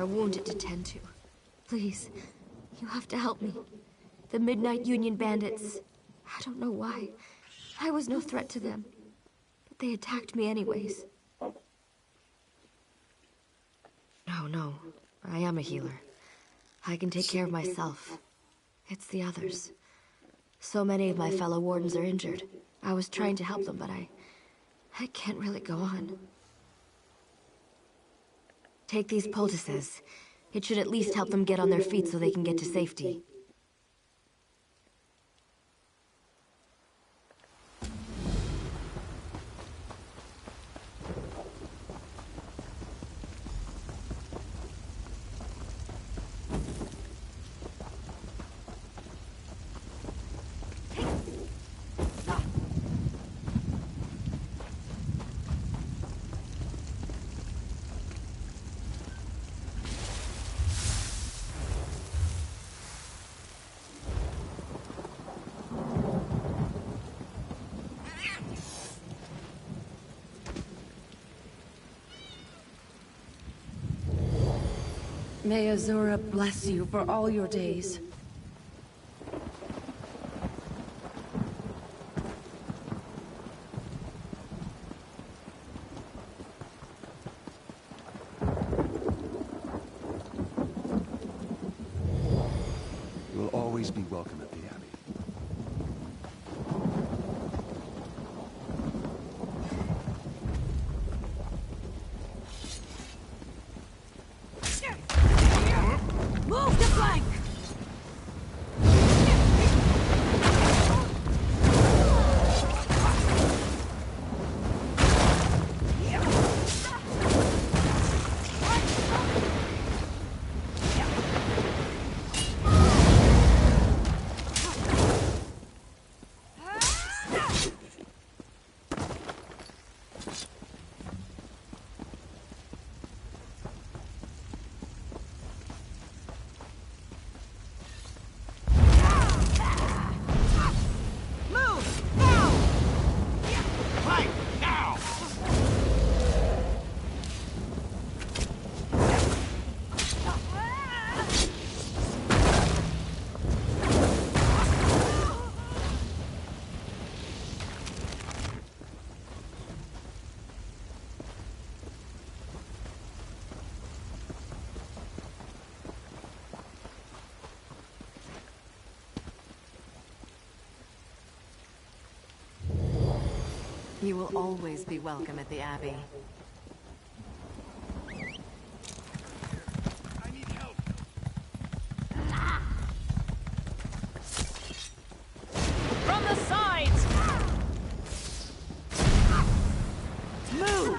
are wounded to tend to. Please, you have to help me. The Midnight Union bandits, I don't know why. I was no threat to them, but they attacked me anyways. No, I am a healer. I can take care of myself. It's the others. So many of my fellow wardens are injured. I was trying to help them, but I can't really go on. Take these poultices. It should at least help them get on their feet so they can get to safety. May Azura bless you for all your days. You will always be welcome at the Abbey. Move the flank! You will always be welcome at the Abbey. I need help. From the sides! Move!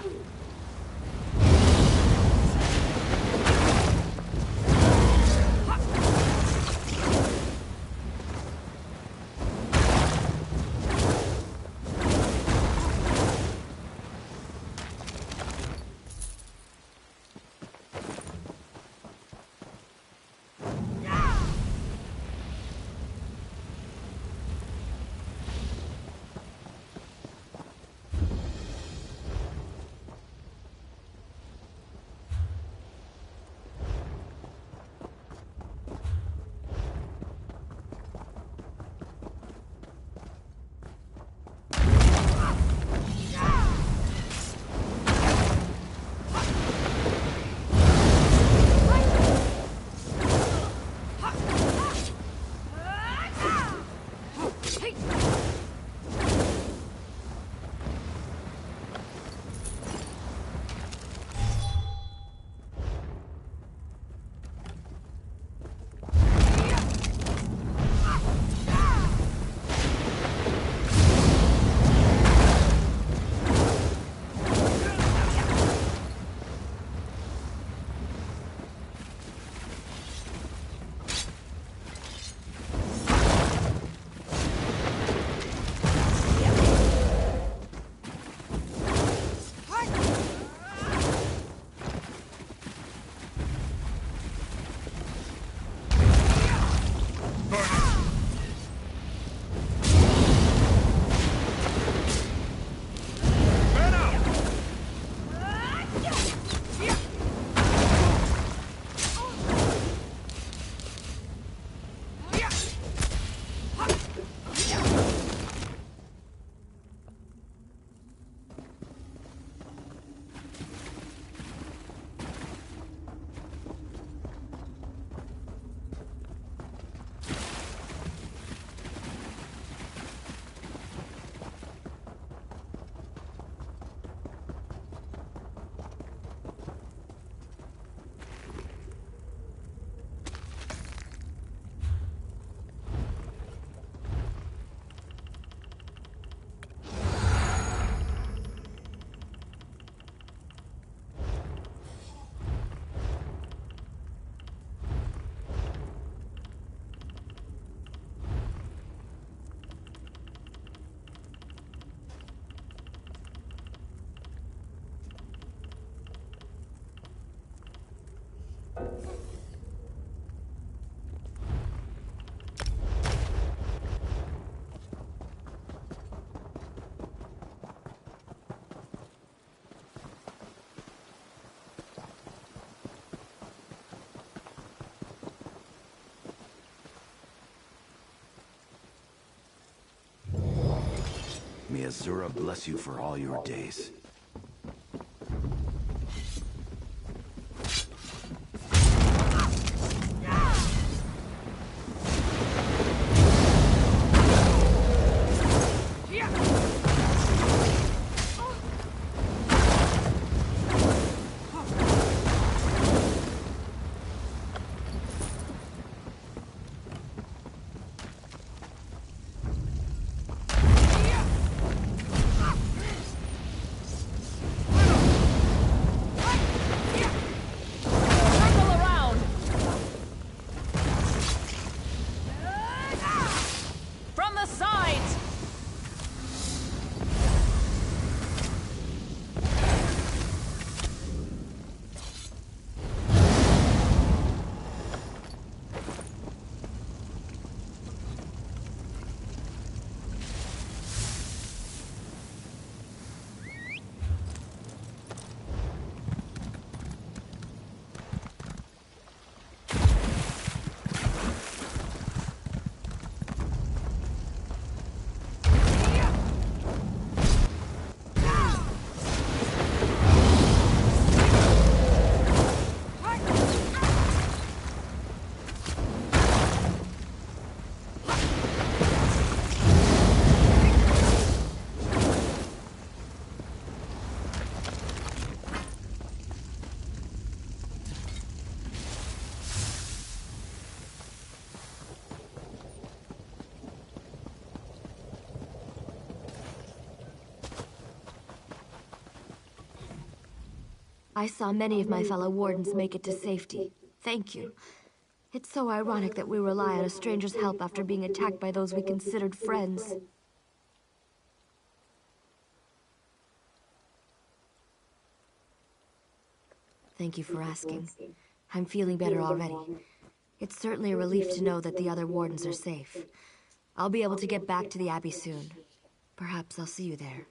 May Azura bless you for all your days. Circle around! From the sides! I saw many of my fellow wardens make it to safety. Thank you. It's so ironic that we rely on a stranger's help after being attacked by those we considered friends. Thank you for asking. I'm feeling better already. It's certainly a relief to know that the other wardens are safe. I'll be able to get back to the Abbey soon. Perhaps I'll see you there.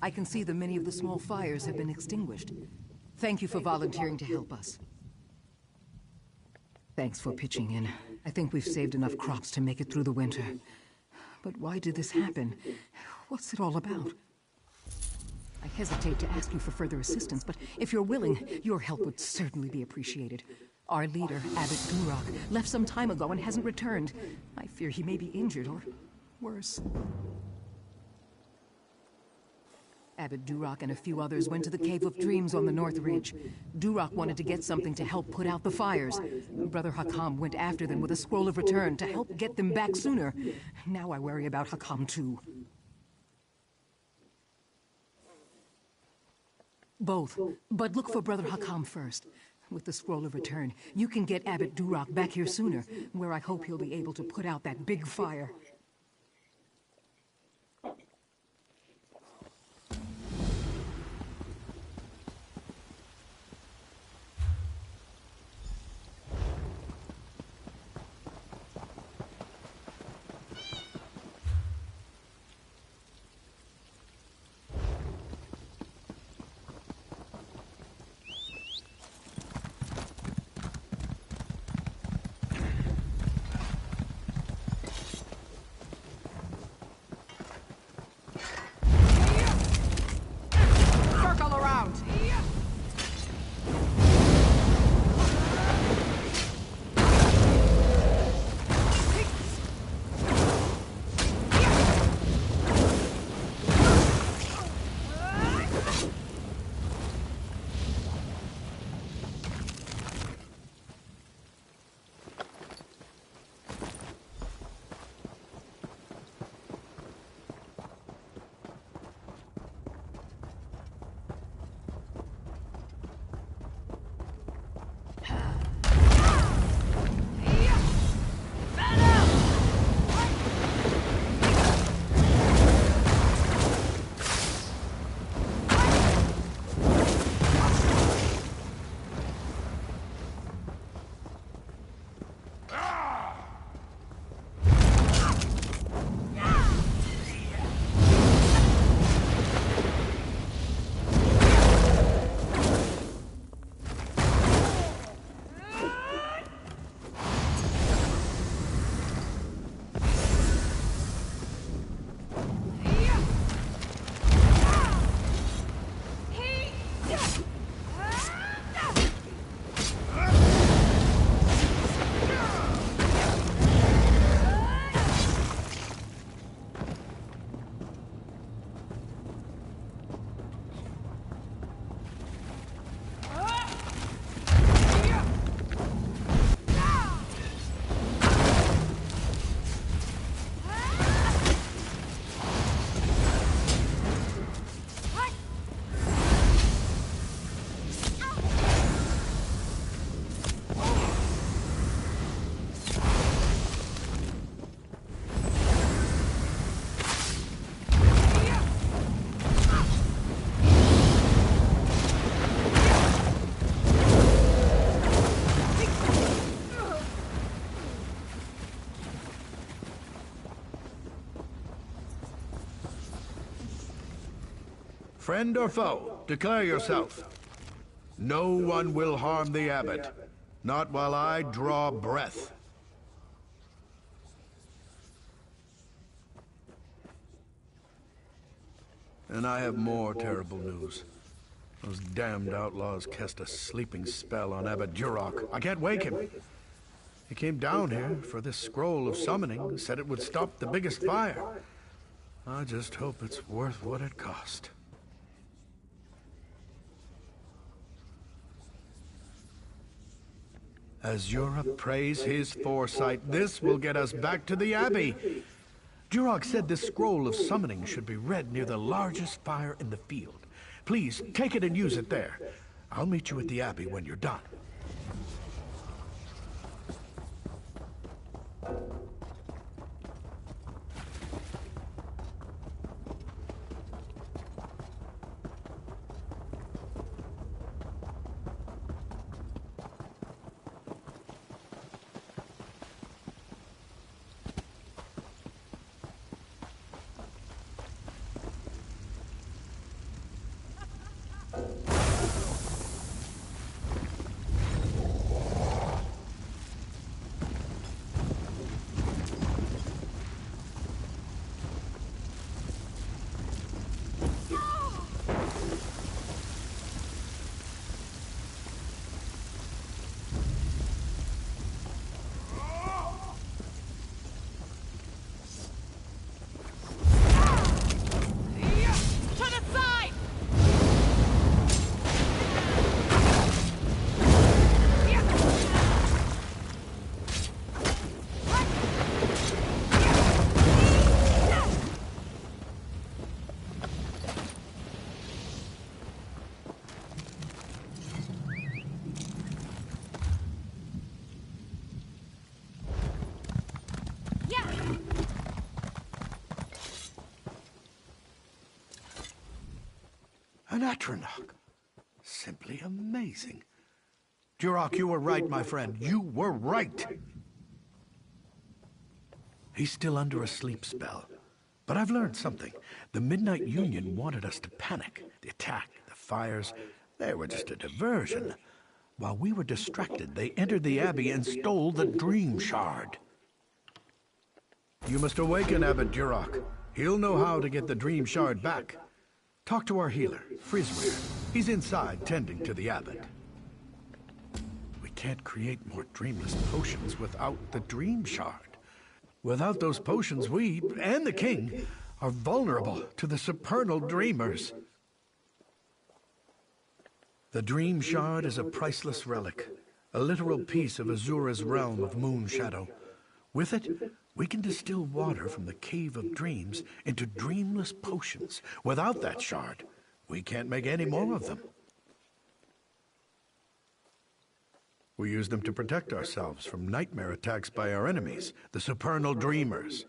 I can see that many of the small fires have been extinguished. Thank you for volunteering to help us. Thanks for pitching in. I think we've saved enough crops to make it through the winter. But why did this happen? What's it all about? I hesitate to ask you for further assistance, but if you're willing, your help would certainly be appreciated. Our leader, Abbot Duroc, left some time ago and hasn't returned. I fear he may be injured or worse. Abbot Duroc and a few others went to the Cave of Dreams on the North Ridge. Duroc wanted to get something to help put out the fires. Brother Hakam went after them with a scroll of return to help get them back sooner. Now I worry about Hakam too. Both, but look for Brother Hakam first. With the scroll of return, you can get Abbot Duroc back here sooner, where I hope he'll be able to put out that big fire. Friend or foe, declare yourself. No one will harm the abbot. Not while I draw breath. And I have more terrible news. Those damned outlaws cast a sleeping spell on Abbot Duroc. I can't wake him. He came down here for this scroll of summoning, said it would stop the biggest fire. I just hope it's worth what it cost. As Europe praise his foresight, this will get us back to the Abbey. Duroc said this scroll of summoning should be read near the largest fire in the field. Please, take it and use it there. I'll meet you at the Abbey when you're done. An Atronach. Simply amazing. Duroc, you were right, my friend. You were right. He's still under a sleep spell. But I've learned something. The Midnight Union wanted us to panic. The attack, the fires, they were just a diversion. While we were distracted, they entered the Abbey and stole the Dream Shard. You must awaken Abbot Duroc. He'll know how to get the Dream Shard back. Talk to our healer, Frisweir. He's inside, tending to the abbot. We can't create more dreamless potions without the Dream Shard. Without those potions, we, and the king, are vulnerable to the supernal dreamers. The Dream Shard is a priceless relic, a literal piece of Azura's realm of moon shadow. With it, we can distill water from the Cave of Dreams into dreamless potions. Without that shard, we can't make any more of them. We use them to protect ourselves from nightmare attacks by our enemies, the supernal dreamers.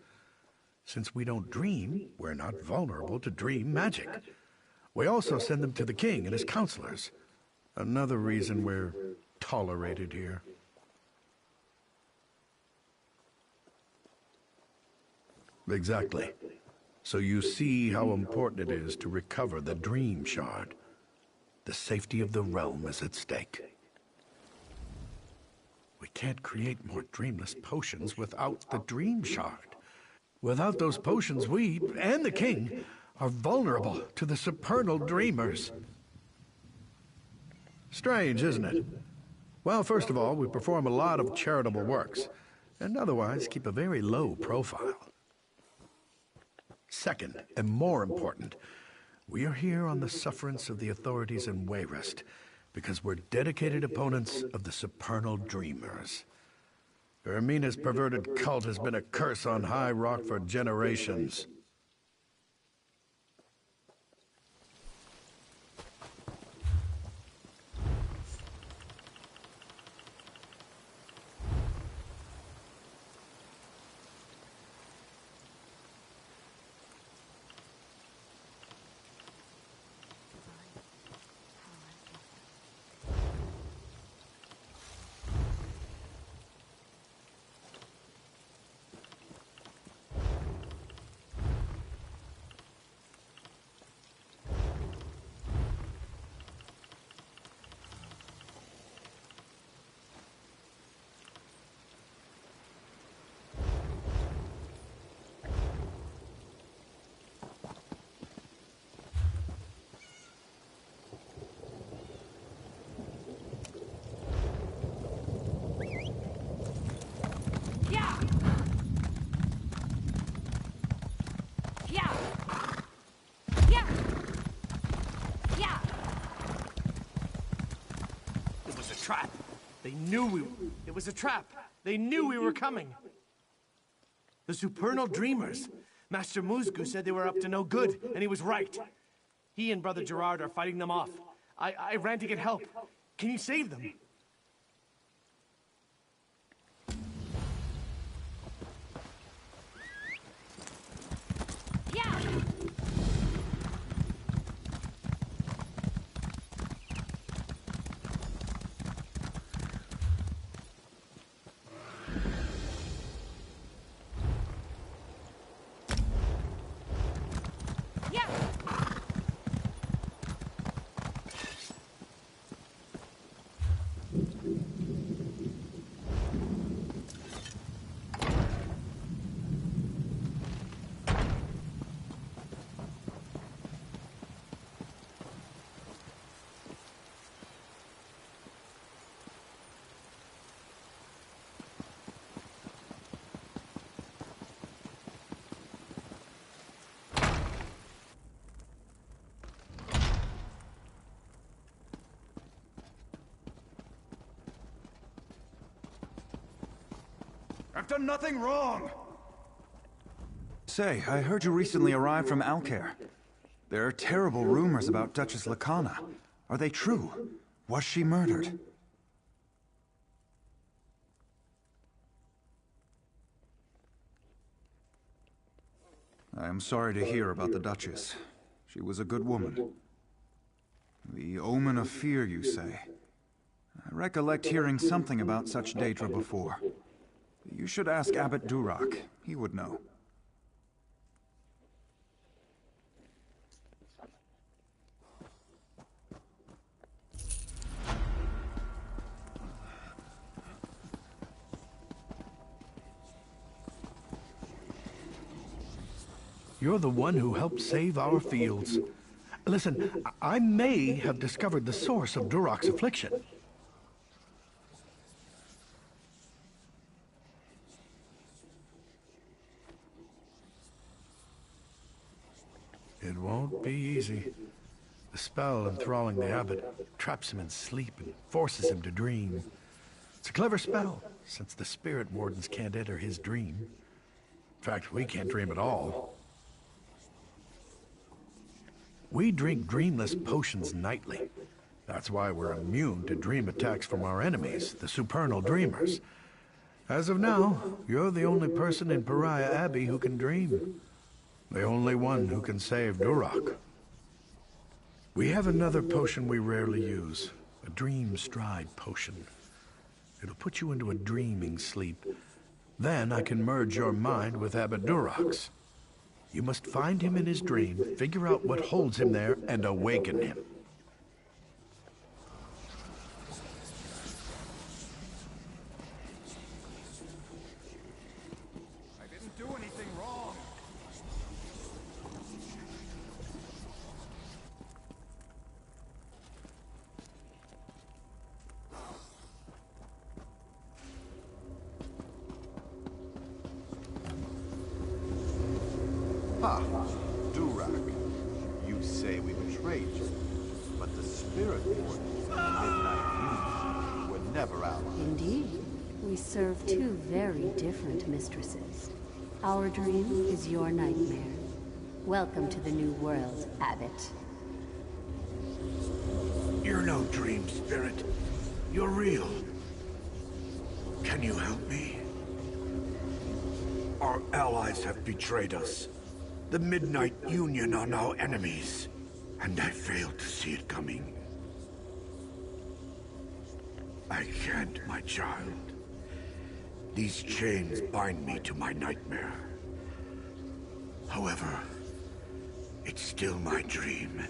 Since we don't dream, we're not vulnerable to dream magic. We also send them to the king and his counselors. Another reason we're tolerated here. Exactly. So you see how important it is to recover the Dream Shard. The safety of the realm is at stake. We can't create more dreamless potions without the Dream Shard. Without those potions, we, and the king, are vulnerable to the supernal dreamers. Strange, isn't it? Well, first of all, we perform a lot of charitable works, and otherwise keep a very low profile. Second, and more important, we are here on the sufferance of the authorities in Wayrest, because we're dedicated opponents of the supernal dreamers. Ermina's perverted cult has been a curse on High Rock for generations. trap. They knew it was a trap. They knew we were coming. The supernal dreamers. Master Musgu said they were up to no good, and he was right. He and Brother Gerard are fighting them off. I ran to get help. Can you save them? I've done nothing wrong! Say, I heard you recently arrived from Alcair. There are terrible rumors about Duchess Lacana. Are they true? Was she murdered? I am sorry to hear about the Duchess. She was a good woman. The omen of fear, you say? I recollect hearing something about such Daedra before. You should ask Abbot Durak. He would know. You're the one who helped save our fields. Listen, I may have discovered the source of Durak's affliction. It won't be easy. The spell enthralling the abbot traps him in sleep and forces him to dream. It's a clever spell, since the spirit wardens can't enter his dream. In fact, we can't dream at all. We drink dreamless potions nightly. That's why we're immune to dream attacks from our enemies, the supernal dreamers. As of now, you're the only person in Pariah Abbey who can dream. The only one who can save Durak. We have another potion we rarely use, a dream stride potion. It'll put you into a dreaming sleep. Then I can merge your mind with Abbot Durak's. You must find him in his dream, figure out what holds him there, and awaken him. I didn't do anything wrong. Ha! Durak, you say we betrayed you, but the spirit wardens and the Midnight Union were never allies. Indeed. We serve two very different mistresses. Our dream is your nightmare. Welcome to the new world, Abbot. You're no dream spirit. You're real. Can you help me? Our allies have betrayed us. The Midnight Union are now enemies, and I failed to see it coming. I can't, my child. These chains bind me to my nightmare. However, it's still my dream.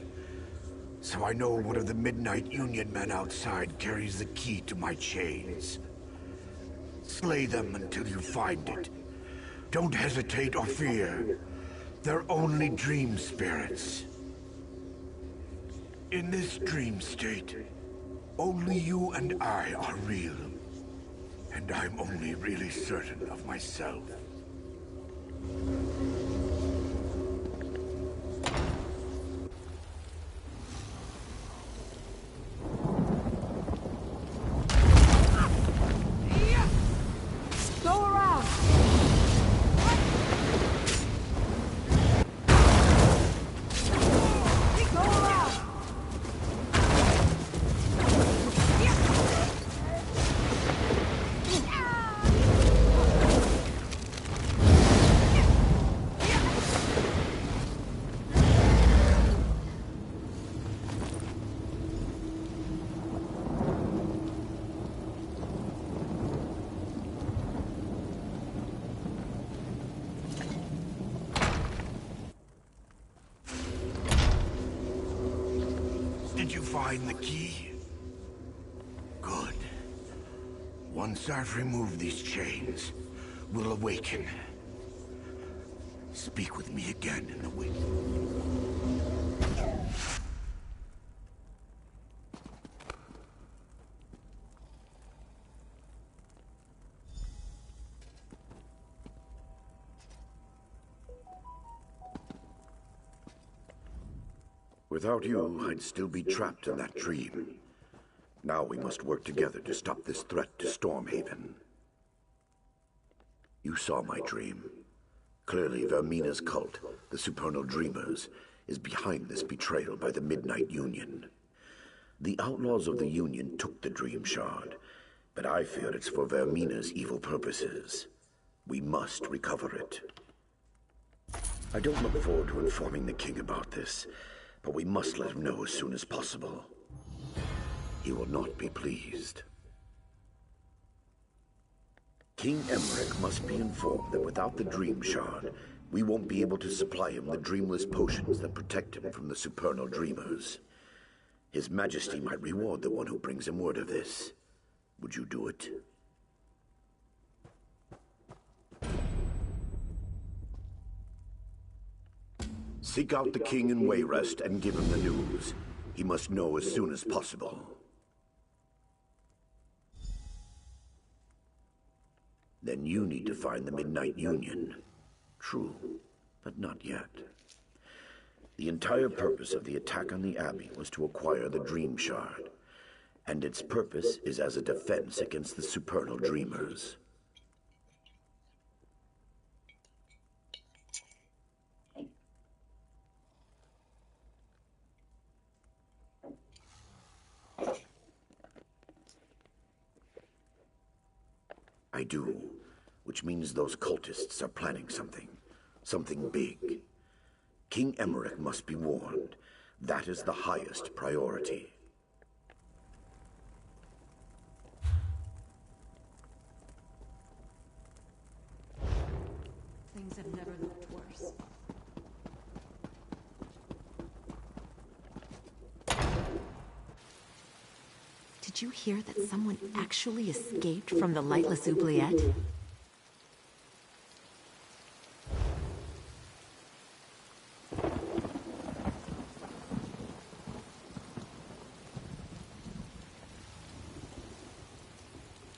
So I know one of the Midnight Union men outside carries the key to my chains. Slay them until you find it. Don't hesitate or fear. They're only dream spirits. In this dream state, only you and I are real. And I'm only really certain of myself. Did you find the key? Good. Once I've removed these chains, we'll awaken. Speak with me again in the wind. Without you, I'd still be trapped in that dream. Now we must work together to stop this threat to Stormhaven. You saw my dream. Clearly, Vermina's cult, the Supernal Dreamers, is behind this betrayal by the Midnight Union. The outlaws of the Union took the Dream Shard, but I fear it's for Vermina's evil purposes. We must recover it. I don't look forward to informing the king about this, but we must let him know as soon as possible. He will not be pleased. King Emmerich must be informed that without the Dream Shard, we won't be able to supply him the dreamless potions that protect him from the Supernal Dreamers. His Majesty might reward the one who brings him word of this. Would you do it? Seek out the king in Wayrest and give him the news. He must know as soon as possible. Then you need to find the Midnight Union. True, but not yet. The entire purpose of the attack on the Abbey was to acquire the Dream Shard, and its purpose is as a defense against the Supernal Dreamers. I do, which means those cultists are planning something. Something big. King Emmerich must be warned. That is the highest priority. Things have never looked worse. Did you hear that someone actually escaped from the Lightless Oubliette?